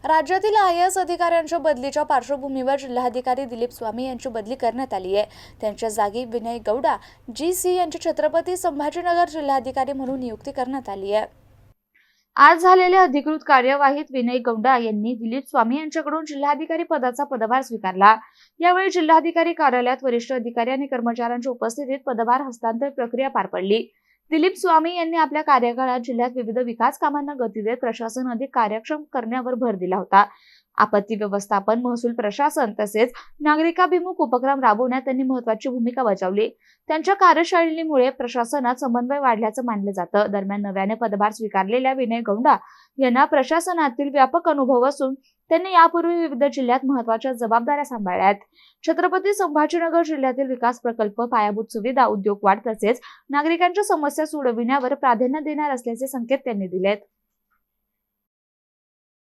राज्यातील IAS अधिकाऱ्यांच्या बदलीच्या पार्श्वभूमीवर जिल्हाधिकारी दिलीप स्वामी यांची बदली करण्यात आली आहे। त्यांच्या जागी विनय गौडा GC यांची छत्रपती संभाजीनगर जिल्हाधिकारी म्हणून नियुक्ती करण्यात आली आहे। आज झालेल्या अधिकृत कार्यवाहीत विनय गौडा यांनी दिलीप स्वामी यांच्याकडून जिल्हाधिकारी पदाचा पदभार स्वीकारला। यावेळी जिल्हाधिकारी कार्यालयात वरिष्ठ अधिकारी आणि कर्मचाऱ्यांच्या उपस्थितीत पदभार हस्तांतरण प्रक्रिया पार पडली। दिलीप स्वामी यांनी आपल्या कार्यकाळात जिल्ह्यात विविध विकास कामांना गती देत प्रशासन अधिक कार्यक्षम करण्यावर भर दिला होता। आपत्ती व्यवस्थापन, महसूल प्रशासन तसेच नागरिकाभिमुख उपक्रम राबवण्यात त्यांनी महत्त्वाची भूमिका बजावली। त्यांच्या कार्यशैलीमुळे प्रशासनात समन्वय वाढल्याचं मानलं जातं। दरम्यान नव्याने पदभार स्वीकारलेल्या विनय गौडा यांना प्रशासनातील व्यापक अनुभव असून त्यांनी यापूर्वी विविध जिल्ह्यात महत्त्वाच्या जबाबदाऱ्या सांभाळल्या आहेत। छत्रपती संभाजीनगर जिल्ह्यातील विकास प्रकल्प, पायाभूत सुविधा, उद्योग वाढ तसेच नागरिकांच्या समस्या सोडविण्यावर प्राधान्य देणार असल्याचे संकेत त्यांनी दिलेत।